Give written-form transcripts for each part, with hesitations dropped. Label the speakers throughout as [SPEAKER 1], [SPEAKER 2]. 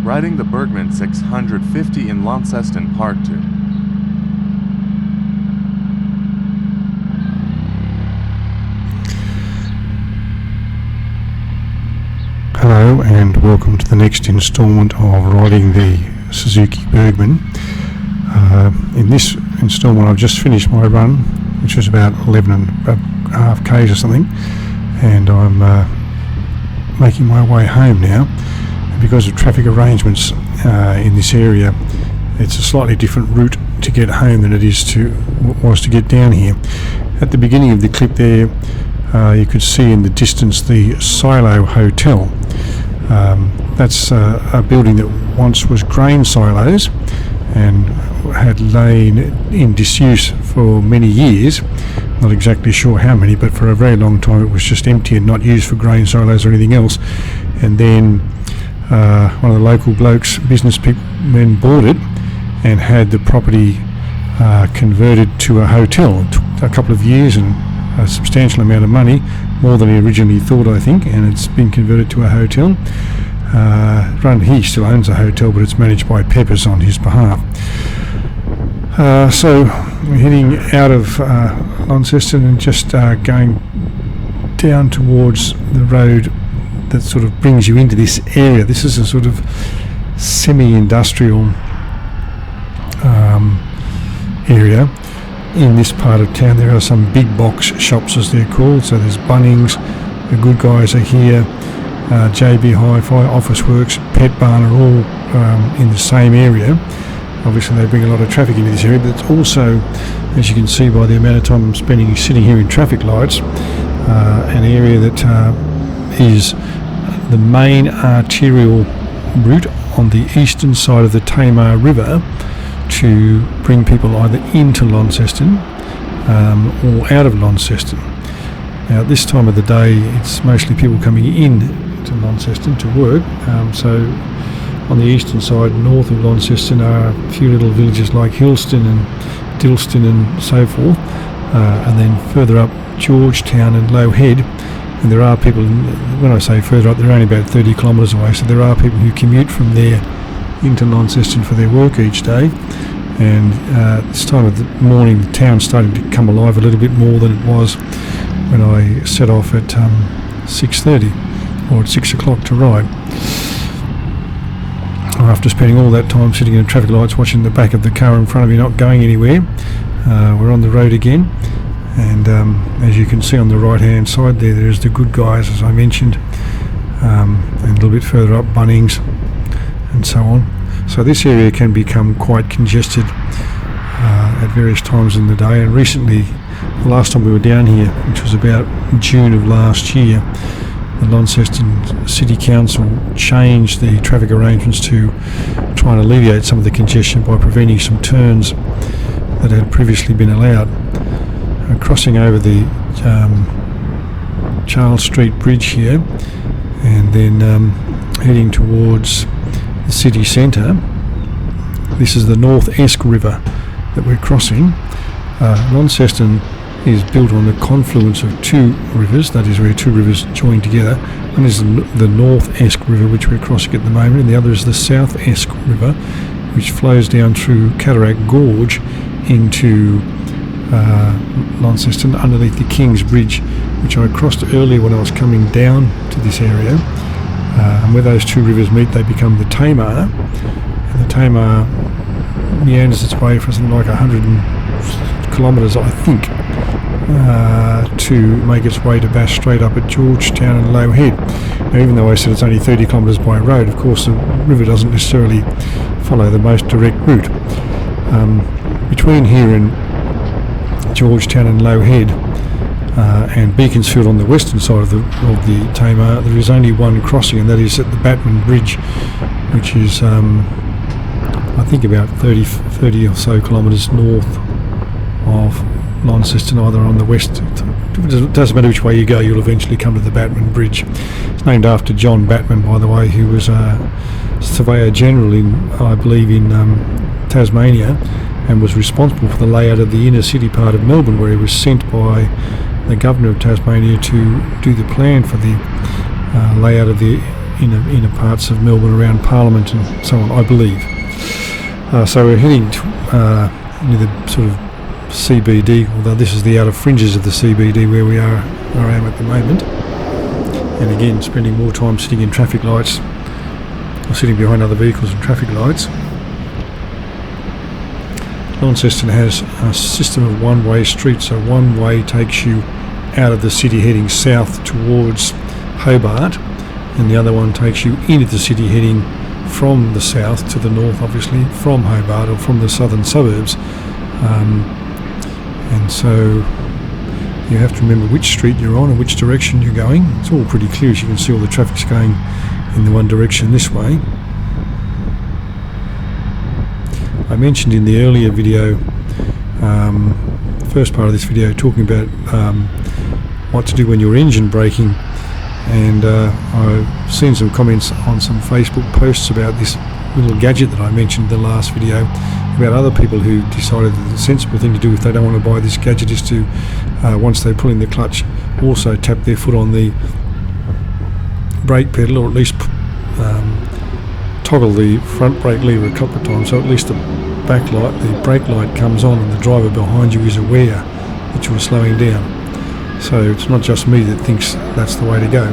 [SPEAKER 1] riding the Burgman 650 in Launceston Part 2.
[SPEAKER 2] Hello and welcome to the next instalment of riding the Suzuki Burgman. In this instalment I've just finished my run, which was about 11.5 k's or something, and I'm making my way home now. And because of traffic arrangements in this area, it's a slightly different route to get home than it was to get down here. At the beginning of the clip there, you could see in the distance the Silo Hotel. That's a building that once was grain silos and had lain in disuse for many years. Not exactly sure how many, but for a very long time it was just empty and not used for grain silos or anything else. And then one of the local business men bought it and had the property converted to a hotel. It took a couple of years and a substantial amount of money, more than he originally thought, I think, and it's been converted to a hotel. He still owns a hotel, but it's managed by Peppers on his behalf. So we're heading out of Launceston and just going down towards the road that sort of brings you into this area. This is a sort of semi-industrial area. In this part of town there are some big box shops, as they're called. So there's Bunnings, the Good Guys are here, JB Hi-Fi, Officeworks, Pet Barn are all in the same area. Obviously they bring a lot of traffic into this area, but it's also, as you can see by the amount of time I'm spending sitting here in traffic lights, an area that is the main arterial route on the eastern side of the Tamar River to bring people either into Launceston or out of Launceston. Now at this time of the day it's mostly people coming in to Launceston to work, so on the eastern side, north of Launceston, are a few little villages like Hillston and Dilston and so forth, and then further up Georgetown and Low Head. And there are people, when I say further up, they're only about 30 kilometres away, so there are people who commute from there into Launceston for their work each day. And this time of the morning the town's starting to come alive a little bit more than it was when I set off at 6:30 or at 6 o'clock to ride. After spending all that time sitting in traffic lights watching the back of the car in front of me not going anywhere, we're on the road again, and as you can see on the right hand side there's the Good Guys, as I mentioned, and a little bit further up Bunnings and so on. So this area can become quite congested at various times in the day, and recently, the last time we were down here, which was about June of last year, the Launceston City Council changed the traffic arrangements to try and alleviate some of the congestion by preventing some turns that had previously been allowed. Crossing over the Charles Street Bridge here and then heading towards the city centre. This is the North Esk River that we're crossing. Launceston is built on the confluence of two rivers, that is where two rivers join together. One is the North Esk River, which we're crossing at the moment, and the other is the South Esk River, which flows down through Cataract Gorge into Launceston underneath the King's Bridge, which I crossed earlier when I was coming down to this area. And where those two rivers meet they become the Tamar, and the Tamar meanders its way for something like 100 kilometres, I think, to make its way to bash straight up at Georgetown and Low Head. Now, even though I said it's only 30 kilometres by road, of course the river doesn't necessarily follow the most direct route. Between here and Georgetown and Low Head and Beaconsfield on the western side of the Tamar, there is only one crossing, and that is at the Batman Bridge, which is I think about 30 or so kilometres north of Launceston, either on the west. It doesn't matter which way you go, you'll eventually come to the Batman Bridge. It's named after John Batman, by the way, who was a Surveyor General I believe in Tasmania, and was responsible for the layout of the inner city part of Melbourne, where he was sent by the Governor of Tasmania to do the plan for the layout of the inner parts of Melbourne around Parliament and so on, I believe. So we're heading into the sort of CBD, although this is the outer fringes of the CBD where I am at the moment. And again, spending more time sitting in traffic lights, or sitting behind other vehicles in traffic lights. Launceston has a system of one-way streets, so one way takes you out of the city heading south towards Hobart, and the other one takes you into the city heading from the south to the north, obviously, from Hobart or from the southern suburbs. And so you have to remember which street you're on and which direction you're going. It's all pretty clear, as you can see all the traffic's going in the one direction this way. I mentioned in the earlier video, first part of this video, talking about what to do when you're engine braking, and I've seen some comments on some Facebook posts about this little gadget that I mentioned in the last video, about other people who decided that the sensible thing to do if they don't want to buy this gadget is to, once they pull in the clutch, also tap their foot on the brake pedal, or at least toggle the front brake lever a couple of times, so at least the brake light comes on and the driver behind you is aware that you are slowing down. So it's not just me that thinks that's the way to go.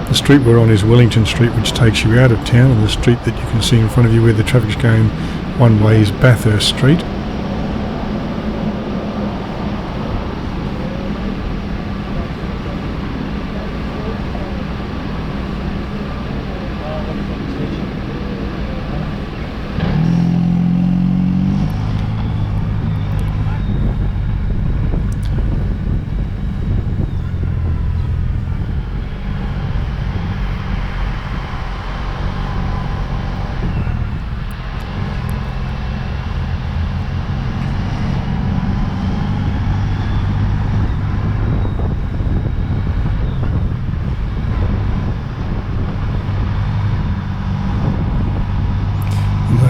[SPEAKER 2] The street we're on is Wellington Street, which takes you out of town, and the street that you can see in front of you where the traffic's going one way is Bathurst Street.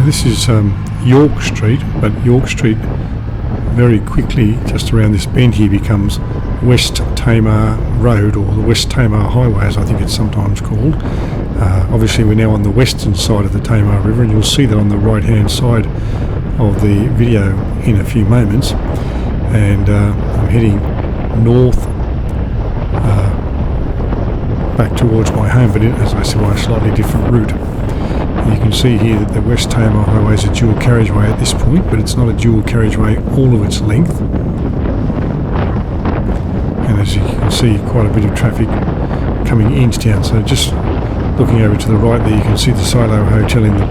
[SPEAKER 2] This is York Street, but York Street very quickly, just around this bend here, becomes West Tamar Road, or the West Tamar Highway as I think it's sometimes called. Obviously we're now on the western side of the Tamar River, and you'll see that on the right hand side of the video in a few moments. And I'm heading north back towards my home, but as I said, by a slightly different route. You can see here that the West Tamar Highway is a dual carriageway at this point, but it's not a dual carriageway all of its length. And as you can see, quite a bit of traffic coming into town. So just looking over to the right there, you can see the Silo Hotel in the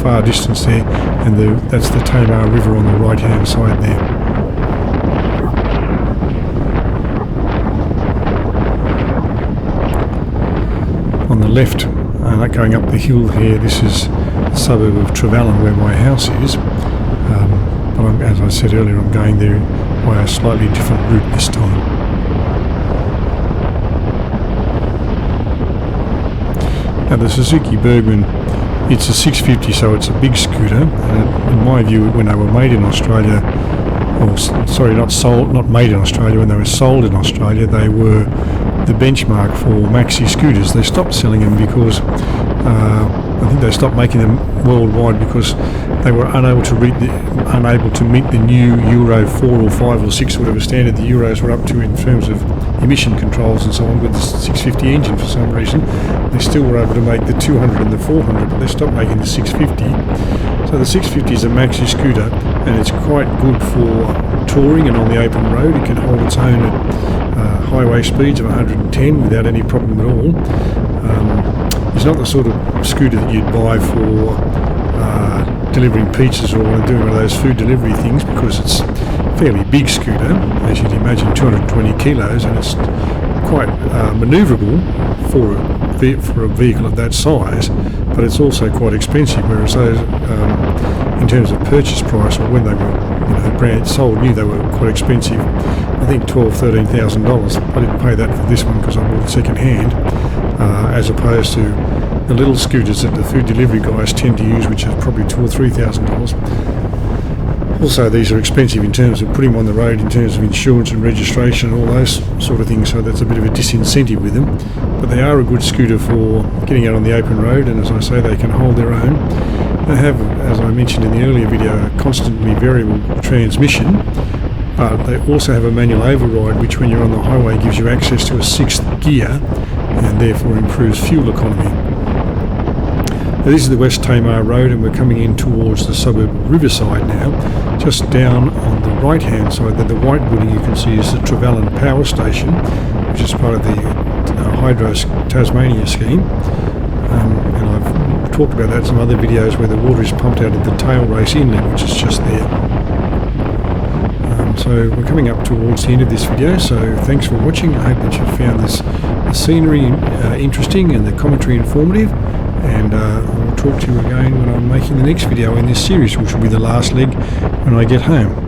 [SPEAKER 2] far distance there, and that's the Tamar River on the right hand side there. On the left, going up the hill here, this is the suburb of Trevallyn where my house is, but as I said earlier, I'm going there by a slightly different route this time. Now the Suzuki Burgman, it's a 650, so it's a big scooter, and in my view, when they were made in Australia, or sorry, not made in Australia, when they were sold in Australia, they were the benchmark for maxi scooters. They stopped selling them because I think they stopped making them worldwide because they were unable to meet the new Euro 4 or 5 or 6 or whatever standard the Euros were up to in terms of emission controls and so on with the 650 engine. For some reason they still were able to make the 200 and the 400, but they stopped making the 650. So the 650 is a maxi scooter, and it's quite good for touring and on the open road. It can hold its own at highway speeds of 110 without any problem at all. It's not the sort of scooter that you'd buy for delivering pizzas or doing one of those food delivery things, because it's a fairly big scooter, as you'd imagine, 220 kilos, and it's quite manoeuvrable for a vehicle of that size, but it's also quite expensive, whereas those in terms of purchase price, or when they were brand sold new, they were quite expensive. I think $12,000-13,000. I didn't pay that for this one because I bought it second hand, as opposed to the little scooters that the food delivery guys tend to use, which are probably $2,000 or $3,000. Also, these are expensive in terms of putting them on the road, in terms of insurance and registration and all those sort of things, so that's a bit of a disincentive with them. But they are a good scooter for getting out on the open road, and as I say, they can hold their own. They have, as I mentioned in the earlier video, a constantly variable transmission, but they also have a manual override, which when you're on the highway gives you access to a 6th gear and therefore improves fuel economy. Now, this is the West Tamar Road, and we're coming in towards the suburb of Riverside now. Just down on the right hand side there, the white building you can see is the Trevelyan Power Station, which is part of the Hydro Tasmania scheme. And I've talked about that in some other videos where the water is pumped out of the tail race inlet, which is just there. So we're coming up towards the end of this video, so thanks for watching. I hope that you found the scenery interesting and the commentary informative, and I'll talk to you again when I'm making the next video in this series, which will be the last leg when I get home.